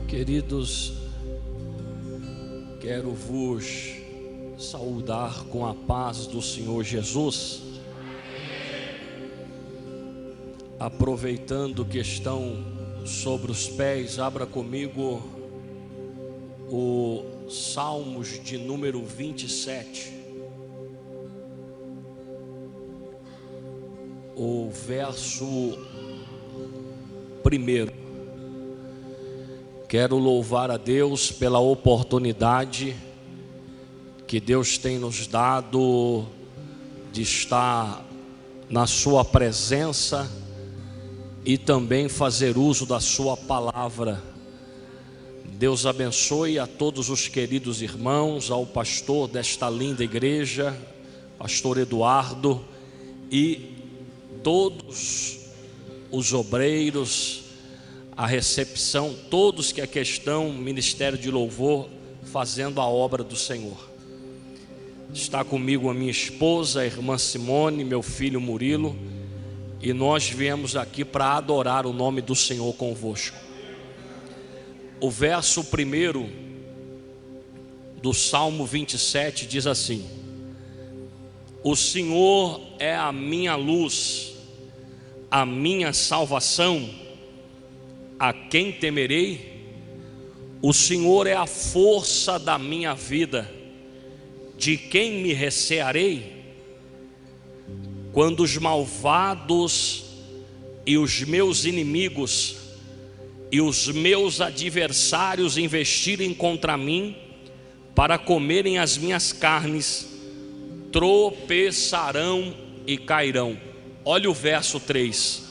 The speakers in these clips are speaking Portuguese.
Queridos, quero vos saudar com a paz do Senhor Jesus. Aproveitando que estão sobre os pés, abra comigo o Salmos de número 27, o verso 1. Quero louvar a Deus pela oportunidade que Deus tem nos dado de estar na sua presença e também fazer uso da sua palavra. Deus abençoe a todos os queridos irmãos, ao pastor desta linda igreja, pastor Eduardo, e todos os obreiros, a recepção, todos que aqui estão, Ministério de Louvor, fazendo a obra do Senhor. Está comigo a minha esposa, a irmã Simone, meu filho Murilo, e nós viemos aqui para adorar o nome do Senhor convosco. O verso 1 do Salmo 27 diz assim: O Senhor é a minha luz, a minha salvação, a quem temerei? O Senhor é a força da minha vida, de quem me recearei? Quando os malvados e os meus inimigos e os meus adversários investirem contra mim para comerem as minhas carnes, tropeçarão e cairão. Olha o verso 3.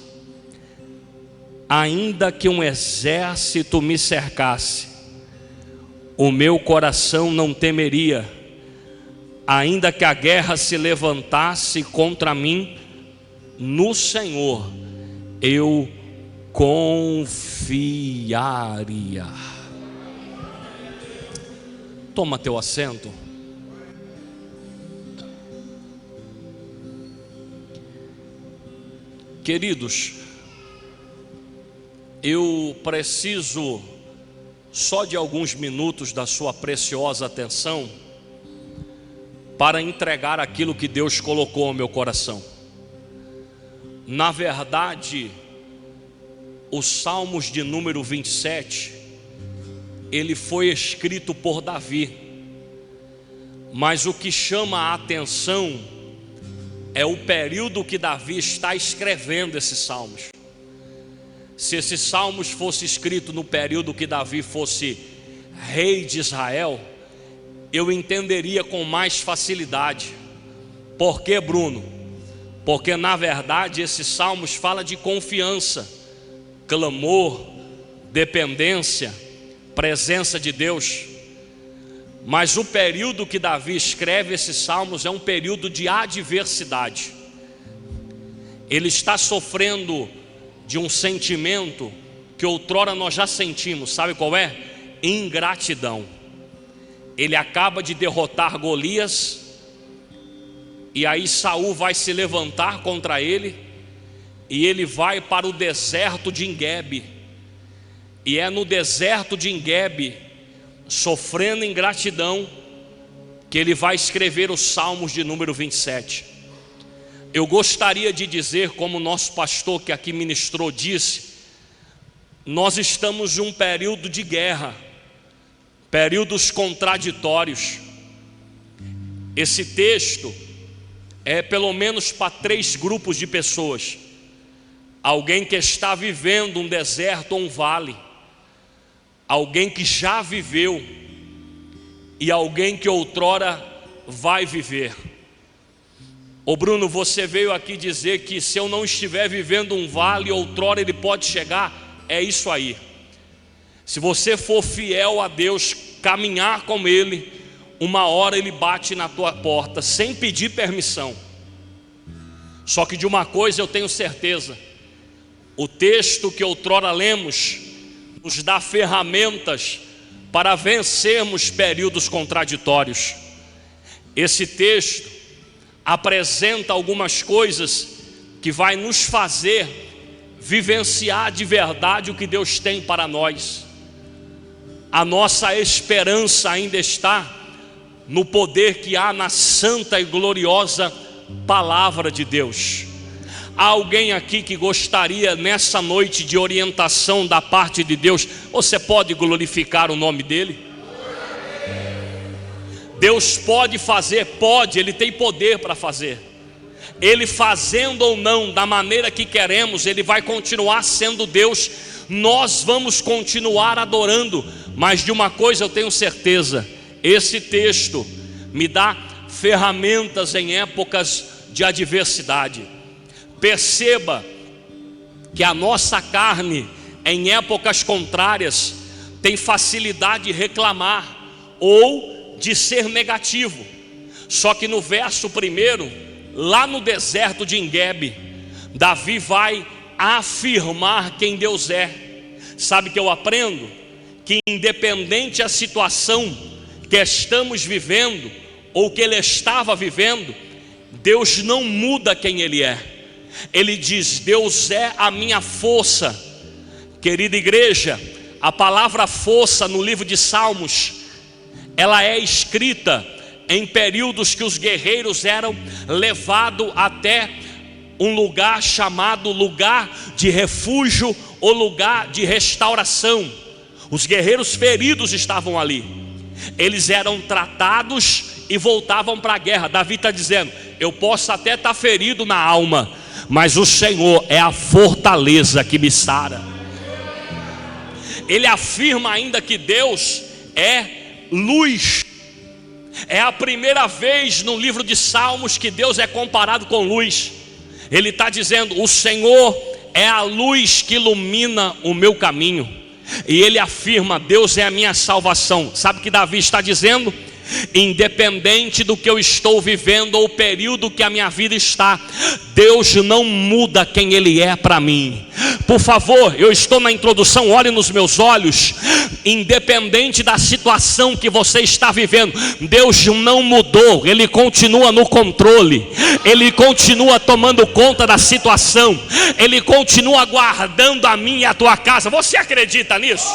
Ainda que um exército me cercasse, o meu coração não temeria. Ainda que a guerra se levantasse contra mim, no Senhor eu confiaria. Toma teu assento. Queridos, eu preciso só de alguns minutos da sua preciosa atenção para entregar aquilo que Deus colocou no meu coração. Na verdade, os Salmos de número 27, ele foi escrito por Davi, mas o que chama a atenção é o período que Davi está escrevendo esses salmos. Se esses salmos fossem escritos no período que Davi fosse rei de Israel, eu entenderia com mais facilidade. Por quê, Bruno? Porque na verdade esses salmos falam de confiança, clamor, dependência, presença de Deus. Mas o período que Davi escreve esses salmos é um período de adversidade. Ele está sofrendo de um sentimento que outrora nós já sentimos, sabe qual é? Ingratidão. Ele acaba de derrotar Golias, e aí Saul vai se levantar contra ele, e ele vai para o deserto de Engebe, e é no deserto de Engebe, sofrendo ingratidão, que ele vai escrever os Salmos de número 27. Eu gostaria de dizer, como o nosso pastor que aqui ministrou disse, nós estamos em um período de guerra, períodos contraditórios. Esse texto é pelo menos para 3 grupos de pessoas: alguém que está vivendo um deserto ou um vale, alguém que já viveu e alguém que outrora vai viver. Ô Bruno, você veio aqui dizer que se eu não estiver vivendo um vale, outrora ele pode chegar. É isso aí. Se você for fiel a Deus, caminhar com Ele, uma hora Ele bate na tua porta, sem pedir permissão. Só que de uma coisa eu tenho certeza: o texto que outrora lemos nos dá ferramentas para vencermos períodos contraditórios. Esse texto apresenta algumas coisas que vai nos fazer vivenciar de verdade o que Deus tem para nós. A nossa esperança ainda está no poder que há na santa e gloriosa palavra de Deus. Há alguém aqui que gostaria nessa noite de orientação da parte de Deus? Você pode glorificar o nome dele? Deus pode fazer, pode, Ele tem poder para fazer. Ele fazendo ou não, da maneira que queremos, Ele vai continuar sendo Deus. Nós vamos continuar adorando. Mas de uma coisa eu tenho certeza: esse texto me dá ferramentas em épocas de adversidade. Perceba que a nossa carne, em épocas contrárias, tem facilidade de reclamar ou de ser negativo. Só que no verso 1, lá no deserto de Engebe, Davi vai afirmar quem Deus é. Sabe que eu aprendo? Que independente a situação que estamos vivendo, ou que ele estava vivendo, Deus não muda quem Ele é. Ele diz: Deus é a minha força. Querida igreja, a palavra força no livro de Salmos, ela é escrita em períodos que os guerreiros eram levados até um lugar chamado lugar de refúgio ou lugar de restauração. Os guerreiros feridos estavam ali, eles eram tratados e voltavam para a guerra. Davi está dizendo: eu posso até estar ferido na alma, mas o Senhor é a fortaleza que me sara. Ele afirma ainda que Deus é luz. É a primeira vez no livro de Salmos que Deus é comparado com luz. Ele está dizendo: o Senhor é a luz que ilumina o meu caminho. E ele afirma: Deus é a minha salvação. Sabe o que Davi está dizendo? Independente do que eu estou vivendo ou o período que a minha vida está, Deus não muda quem Ele é para mim. Por favor, eu estou na introdução, olhe nos meus olhos. Independente da situação que você está vivendo, Deus não mudou. Ele continua no controle. Ele continua tomando conta da situação. Ele continua guardando a minha e a tua casa. Você acredita nisso?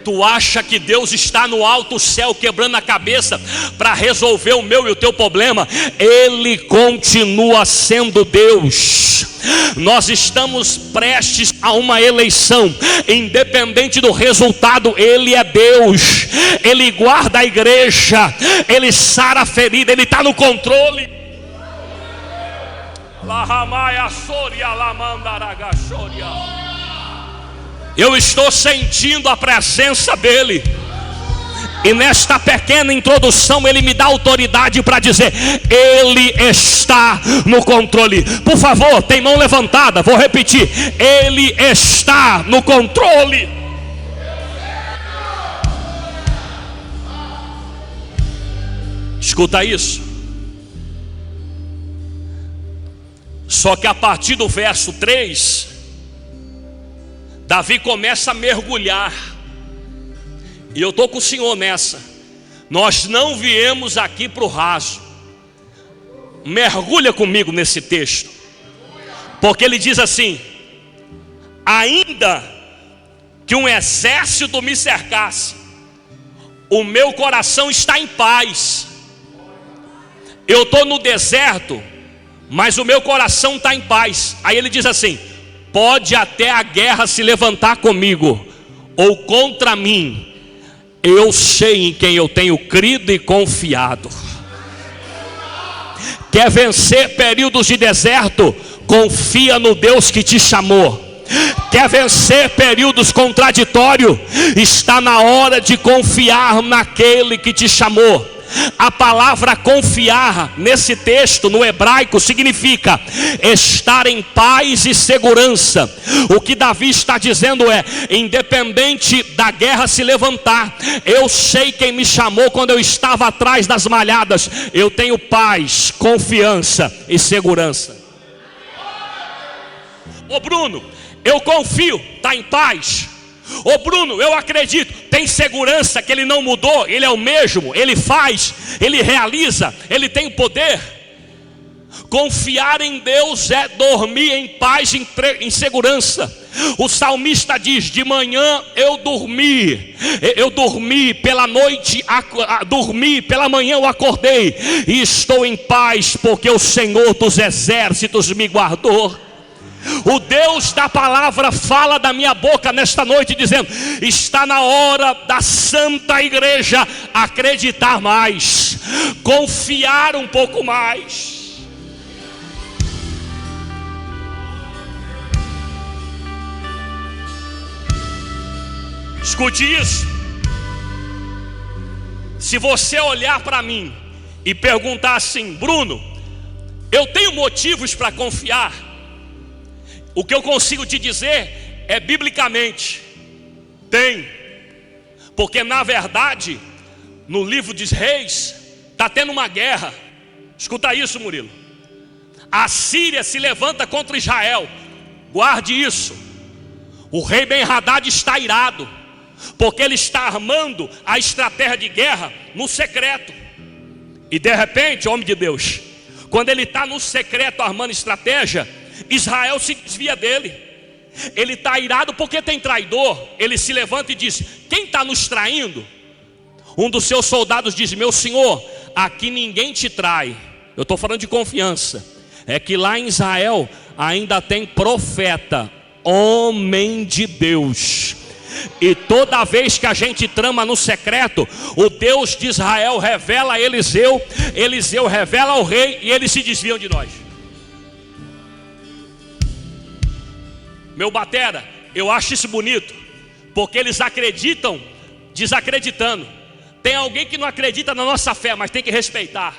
Tu acha que Deus está no alto céu quebrando a cabeça para resolver o meu e o teu problema? Ele continua sendo Deus. Nós estamos prestes a uma eleição. Independente do resultado, Ele é Deus. Ele guarda a igreja. Ele sara a ferida. Ele está no controle. Eu estou sentindo a presença dEle. E nesta pequena introdução Ele me dá autoridade para dizer: Ele está no controle. Por favor, tem mão levantada, vou repetir: Ele está no controle. Escuta isso. Só que a partir do verso 3, Davi começa a mergulhar. E eu estou com o Senhor nessa. Nós não viemos aqui para o raso. Mergulha comigo nesse texto. Porque ele diz assim: ainda que um exército me cercasse, o meu coração está em paz. Eu estou no deserto, mas o meu coração está em paz. Aí ele diz assim: pode até a guerra se levantar comigo ou contra mim, eu sei em quem eu tenho crido e confiado. Quer vencer períodos de deserto? Confia no Deus que te chamou. Quer vencer períodos contraditórios? Está na hora de confiar naquele que te chamou. A palavra confiar nesse texto no hebraico significa estar em paz e segurança. O que Davi está dizendo é: independente da guerra se levantar, eu sei quem me chamou quando eu estava atrás das malhadas. Eu tenho paz, confiança e segurança. Ô Bruno, eu confio, está em paz. Ô Bruno, eu acredito, tem segurança que Ele não mudou, Ele é o mesmo, Ele faz, Ele realiza, Ele tem poder. Confiar em Deus é dormir em paz, em segurança. O salmista diz: de manhã eu dormi, pela noite dormi, pela manhã eu acordei, e estou em paz, porque o Senhor dos exércitos me guardou. O Deus da palavra fala da minha boca nesta noite, dizendo: está na hora da santa igreja acreditar mais, confiar um pouco mais. Escute isso. Se você olhar para mim e perguntar assim: Bruno, eu tenho motivos para confiar? O que eu consigo te dizer é biblicamente: tem. Porque na verdade, no livro dos Reis, está tendo uma guerra. Escuta isso, Murilo. A Síria se levanta contra Israel. Guarde isso. O rei Ben-Hadad está irado, porque ele está armando a estratégia de guerra no secreto. E de repente, homem de Deus, quando ele está no secreto armando estratégia, Israel se desvia dele. Ele está irado porque tem traidor. Ele se levanta e diz: quem está nos traindo? Um dos seus soldados diz: meu senhor, aqui ninguém te trai. Eu estou falando de confiança. É que lá em Israel ainda tem profeta, homem de Deus. E toda vez que a gente trama no secreto, o Deus de Israel revela a Eliseu, Eliseu revela ao rei, e eles se desviam de nós. Meu batera, eu acho isso bonito, porque eles acreditam desacreditando. Tem alguém que não acredita na nossa fé, mas tem que respeitar.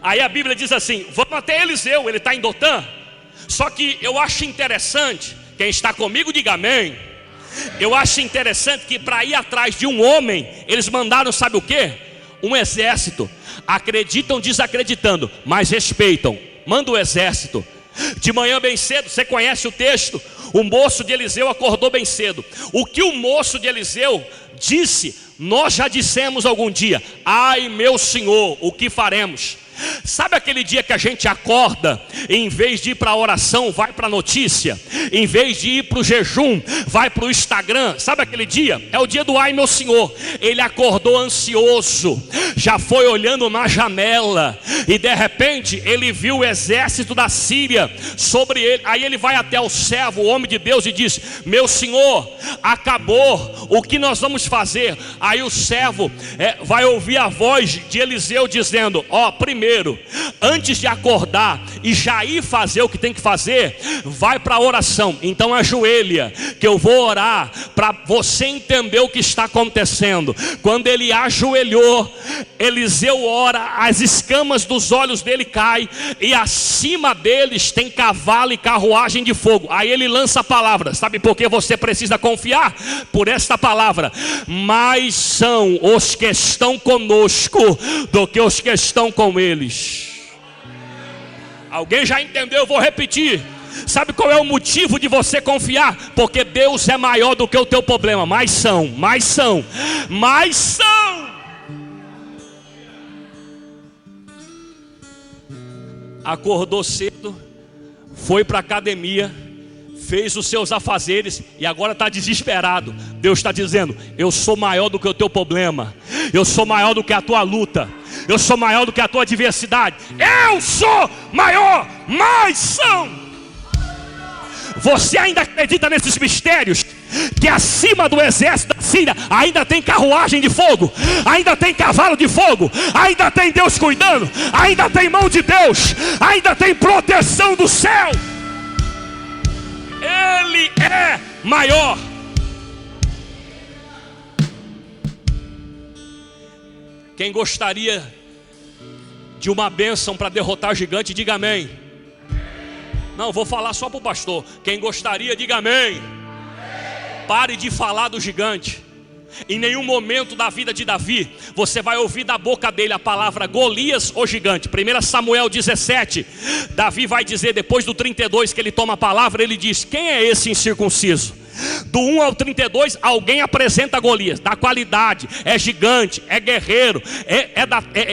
Aí a Bíblia diz assim: vamos até Eliseu, ele está em Dotã. Só que eu acho interessante, quem está comigo diga amém. Eu acho interessante que para ir atrás de um homem, eles mandaram, sabe o que? Um exército. Acreditam desacreditando, mas respeitam. Manda o exército. De manhã bem cedo, você conhece o texto? O moço de Eliseu acordou bem cedo. O que o moço de Eliseu disse, nós já dissemos algum dia: ai meu senhor, o que faremos? Sabe aquele dia que a gente acorda, e em vez de ir para a oração, vai para a notícia? Em vez de ir para o jejum, vai para o Instagram? Sabe aquele dia? É o dia do ai meu senhor. Ele acordou ansioso, já foi olhando na janela, e de repente ele viu o exército da Síria sobre ele. Aí ele vai até o servo, o homem de Deus, e diz: meu senhor, acabou, o que nós vamos fazer? Aí o servo vai ouvir a voz de Eliseu dizendo: ó, primeiro, antes de acordar e já ir fazer o que tem que fazer, vai para a oração. Então ajoelha, que eu vou orar para você entender o que está acontecendo. Quando ele ajoelhou, Eliseu ora, as escamas dos olhos dele caem, e acima deles tem cavalo e carruagem de fogo. Aí ele lança a palavra. Sabe por que você precisa confiar? Por esta palavra: mais são os que estão conosco do que os que estão com eles. Alguém já entendeu? Eu vou repetir. Sabe qual é o motivo de você confiar? Porque Deus é maior do que o teu problema. Mais são. Acordou cedo, foi para a academia, fez os seus afazeres e agora está desesperado. Deus está dizendo: eu sou maior do que o teu problema, eu sou maior do que a tua luta, eu sou maior do que a tua adversidade. Eu sou maior, mais são. Você ainda acredita nesses mistérios? Que acima do exército da Síria ainda tem carruagem de fogo, ainda tem cavalo de fogo, ainda tem Deus cuidando, ainda tem mão de Deus, ainda tem proteção do céu. Ele é maior. Quem gostaria de uma bênção para derrotar gigante, diga amém. Não, vou falar só para o pastor. Quem gostaria, diga amém. Pare de falar do gigante. Em nenhum momento da vida de Davi você vai ouvir da boca dele a palavra Golias ou gigante. 1 Samuel 17, Davi vai dizer, depois do 32 que ele toma a palavra, ele diz: quem é esse incircunciso? Do 1 ao 32, alguém apresenta Golias, da qualidade, é gigante, é guerreiro,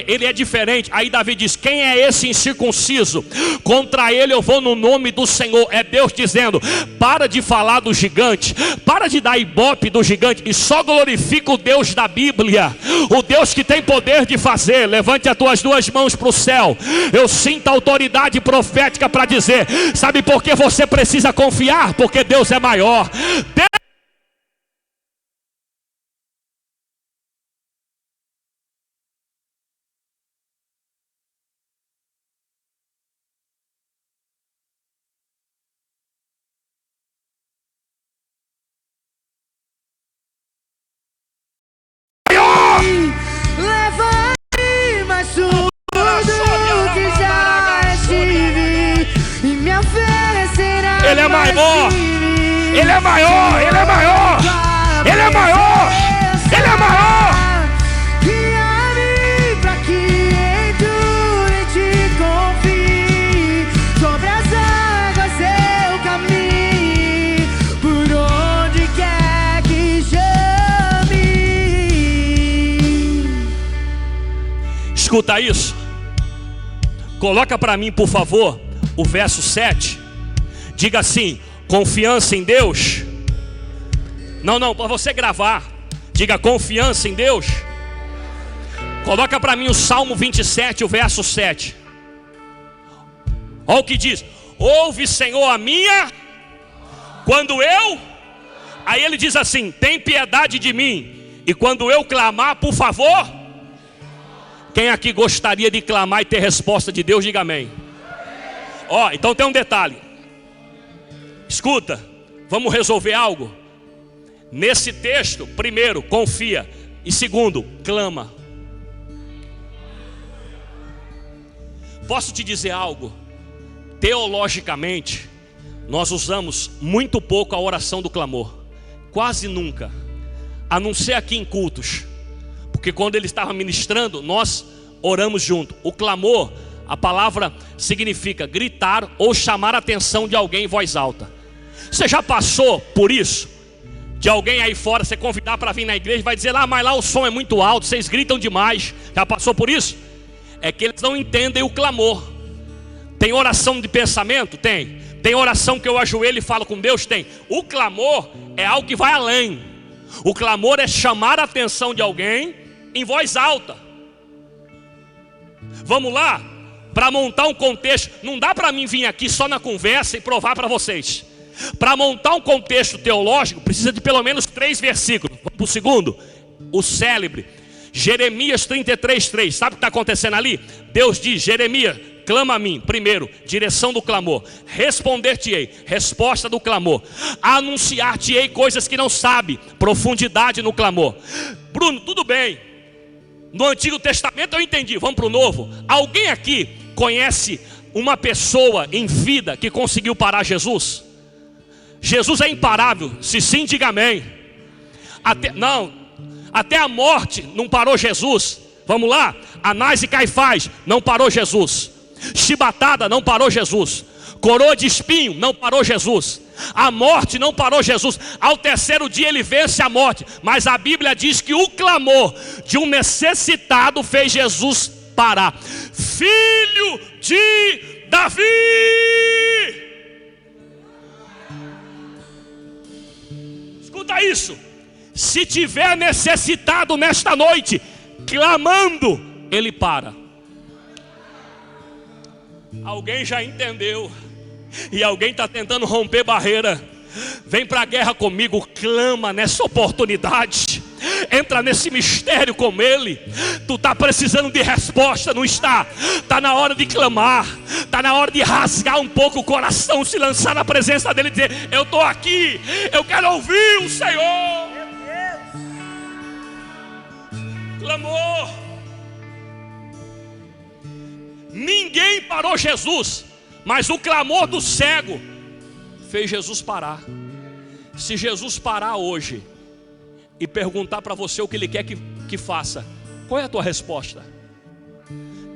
ele é diferente. Aí Davi diz: quem é esse incircunciso? Contra ele eu vou no nome do Senhor. É Deus dizendo: para de falar do gigante, para de dar ibope do gigante, e só glorifica o Deus da Bíblia, o Deus que tem poder de fazer. Levante as tuas duas mãos para o céu. Eu sinto a autoridade profética para dizer: sabe por que você precisa confiar? Porque Deus é maior. Leva-me mais tudo que já estive e me oferecerá. Ele é maior, ele é maior, ele é maior, ele é maior, ele é maior. Guia-me pra que em tudo em ti confie. Sobre as águas eu caminho, por onde quer que chame. Escuta isso. Coloca para mim, por favor, o verso 7. Diga assim: confiança em Deus. Não, para você gravar. Diga: confiança em Deus. Coloca para mim o Salmo 27, o verso 7. Olha o que diz: ouve, Senhor, a minha, quando eu... Aí ele diz assim: tem piedade de mim, e quando eu clamar, por favor. Quem aqui gostaria de clamar e ter resposta de Deus? Diga amém. Ó, então tem um detalhe. Escuta, vamos resolver algo. Nesse texto, primeiro, confia. E segundo, clama. Posso te dizer algo? Teologicamente, nós usamos muito pouco a oração do clamor. Quase nunca. A não ser aqui em cultos. Porque quando ele estava ministrando, nós oramos junto. O clamor, a palavra significa gritar ou chamar a atenção de alguém em voz alta. Você já passou por isso? De alguém aí fora você convidar para vir na igreja e vai dizer: mas lá o som é muito alto, vocês gritam demais. Já passou por isso? É que eles não entendem o clamor. Tem oração de pensamento? Tem. Tem oração que eu ajoelho e falo com Deus? Tem. O clamor é algo que vai além. O clamor é chamar a atenção de alguém em voz alta. Vamos lá? Para montar um contexto. Não dá para mim vir aqui só na conversa e provar para vocês. Para montar um contexto teológico, precisa de pelo menos 3 versículos. Vamos para o segundo. O célebre Jeremias 33:3. Sabe o que está acontecendo ali? Deus diz: Jeremias, clama a mim. Primeiro, direção do clamor. Responder-te-ei, resposta do clamor. Anunciar-te-ei coisas que não sabe. Profundidade no clamor. Bruno, tudo bem. No Antigo Testamento eu entendi. Vamos para o Novo. Alguém aqui conhece uma pessoa em vida que conseguiu parar Jesus? Jesus é imparável. Se sim, diga amém. Até a morte não parou Jesus. Vamos lá? Anás e Caifás não parou Jesus. Chibatada não parou Jesus. Coroa de espinho não parou Jesus. A morte não parou Jesus. Ao terceiro dia ele vence a morte. Mas a Bíblia diz que o clamor de um necessitado fez Jesus parar. Filho de Davi! Escuta isso. Se tiver necessitado nesta noite, clamando, ele para. Alguém já entendeu. E alguém está tentando romper barreira. Vem para a guerra comigo. Clama nessa oportunidade. Entra nesse mistério com ele. Tu está precisando de resposta, não está? Está na hora de clamar. Está na hora de rasgar um pouco o coração, se lançar na presença dele e dizer: eu estou aqui, eu quero ouvir o Senhor. Clamor. Ninguém parou Jesus, mas o clamor do cego fez Jesus parar. Se Jesus parar hoje e perguntar para você o que ele quer que faça, qual é a tua resposta?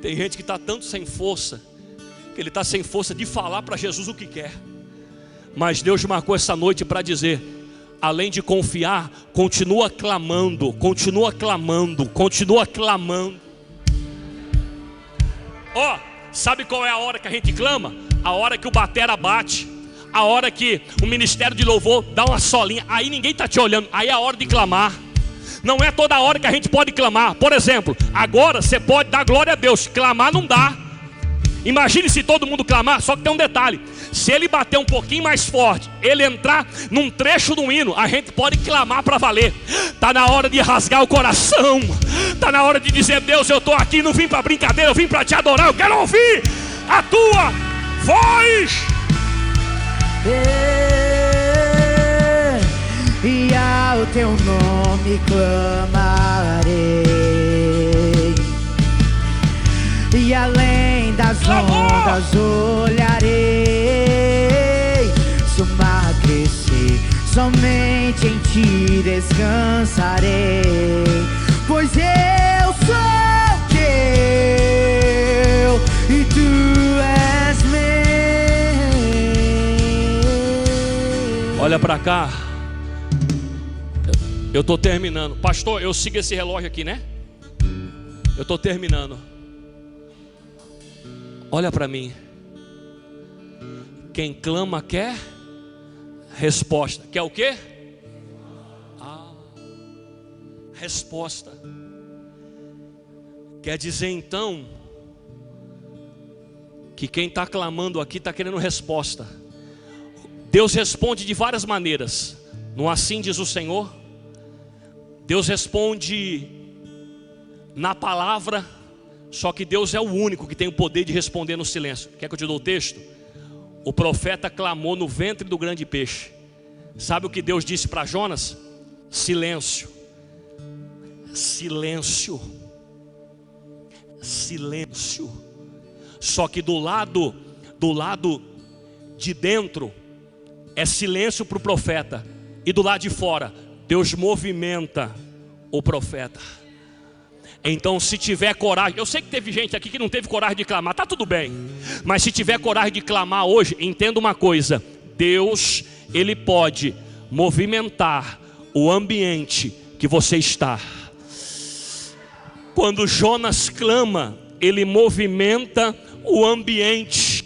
Tem gente que está tanto sem força, que ele está sem força de falar para Jesus o que quer. Mas Deus marcou essa noite para dizer: além de confiar, continua clamando, continua clamando, continua clamando. Ó, sabe qual é a hora que a gente clama? A hora que o batera bate, a hora que o ministério de louvor dá uma solinha, aí ninguém está te olhando, aí é a hora de clamar. Não é toda hora que a gente pode clamar. Por exemplo, agora você pode dar glória a Deus, clamar não dá. Imagine se todo mundo clamar, só que tem um detalhe: se ele bater um pouquinho mais forte, ele entrar num trecho do hino, a gente pode clamar para valer. Está na hora de rasgar o coração, está na hora de dizer: Deus, eu estou aqui, não vim para brincadeira, eu vim para te adorar, eu quero ouvir a tua voz. E ao teu nome clamarei, e além das ondas olharei. Sou mar crescer, somente em ti descansarei, pois eu sou teu e tu és meu. Olha para cá. Eu estou terminando. Pastor, eu sigo esse relógio aqui, né? Eu estou terminando. Olha para mim. Quem clama quer resposta. Quer o quê? Resposta. Quer dizer então que quem está clamando aqui está querendo resposta. Deus responde de várias maneiras. Não assim diz o Senhor. Deus responde na palavra, só que Deus é o único que tem o poder de responder no silêncio. Quer que eu te dou o texto? O profeta clamou no ventre do grande peixe. Sabe o que Deus disse para Jonas? Silêncio. Silêncio. Silêncio. Só que do lado de dentro é silêncio para o profeta, e do lado de fora Deus movimenta o profeta. Então, se tiver coragem, eu sei que teve gente aqui que não teve coragem de clamar, tá tudo bem, mas se tiver coragem de clamar hoje, entenda uma coisa: Deus, Ele pode movimentar o ambiente que você está. Quando Jonas clama, ele movimenta o ambiente.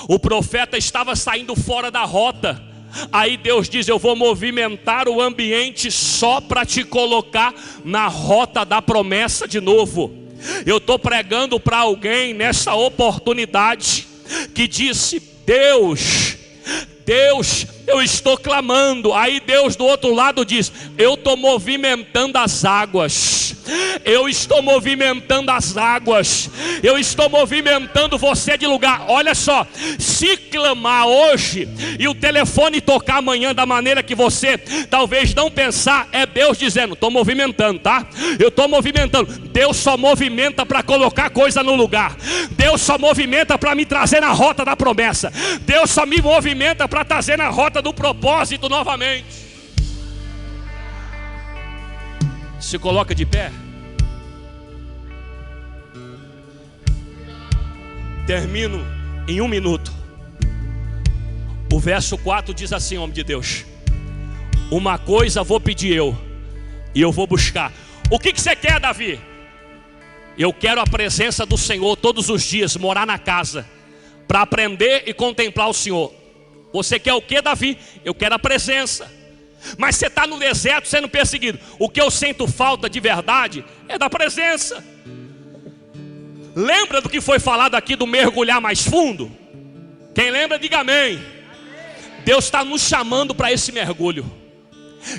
O profeta estava saindo fora da rota. Aí Deus diz: eu vou movimentar o ambiente só para te colocar na rota da promessa de novo. Eu estou pregando para alguém nessa oportunidade que disse: Deus, eu estou clamando. Aí Deus do outro lado diz: eu estou movimentando as águas. Eu estou movimentando as águas. Eu estou movimentando você de lugar. Olha só, se clamar hoje e o telefone tocar amanhã da maneira que você talvez não pensar, é Deus dizendo: estou movimentando, tá? Eu estou movimentando. Deus só movimenta para colocar coisa no lugar. Deus só movimenta para me trazer na rota da promessa. Deus só me movimenta para trazer na rota do propósito novamente. Se coloca de pé. Termino em 1 minuto. O verso 4 diz assim, homem de Deus: uma coisa vou pedir eu, e eu vou buscar. O que você quer, Davi? Eu quero a presença do Senhor todos os dias, morar na casa, para aprender e contemplar o Senhor. Você quer o que, Davi? Eu quero a presença. Mas você está no deserto sendo perseguido. O que eu sinto falta de verdade é da presença. Lembra do que foi falado aqui do mergulhar mais fundo? Quem lembra, diga amém. Deus está nos chamando para esse mergulho.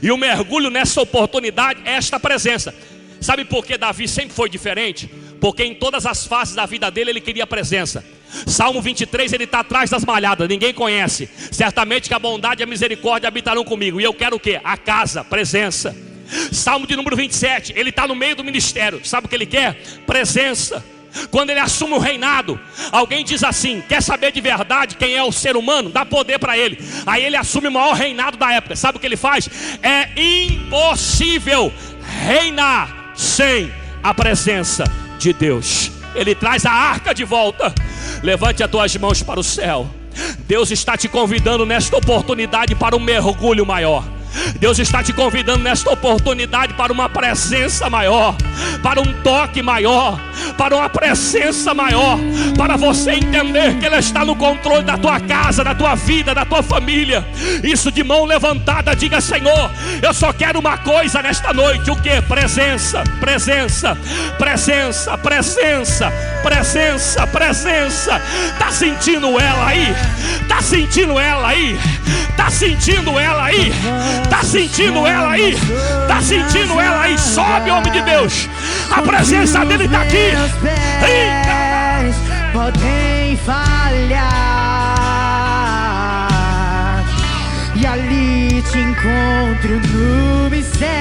E o mergulho nessa oportunidade é esta presença. Sabe por que Davi sempre foi diferente? Porque em todas as fases da vida dele ele queria a presença. Salmo 23, ele está atrás das malhadas, ninguém conhece. Certamente que a bondade e a misericórdia habitarão comigo. E eu quero o quê? A casa, presença. Salmo de número 27, ele está no meio do ministério. Sabe o que ele quer? Presença. Quando ele assume o reinado, alguém diz assim: quer saber de verdade quem é o ser humano? Dá poder para ele. Aí ele assume o maior reinado da época. Sabe o que ele faz? É impossível reinar sem a presença de Deus. Ele traz a arca de volta. Levante as tuas mãos para o céu. Deus está te convidando nesta oportunidade para um mergulho maior. Deus está te convidando nesta oportunidade para uma presença maior, para um toque maior, para uma presença maior, para você entender que Ele está no controle da tua casa, da tua vida, da tua família. Isso de mão levantada, diga: Senhor, eu só quero uma coisa nesta noite. O que? Presença, presença, presença, presença, presença, presença. Tá sentindo ela aí? Tá sentindo ela aí? Tá sentindo ela aí? Tá sentindo ela aí? Tá sentindo ela aí? Sobe, homem de Deus. A presença dele está aqui. Pés podem falhar, e ali te encontro no mistério.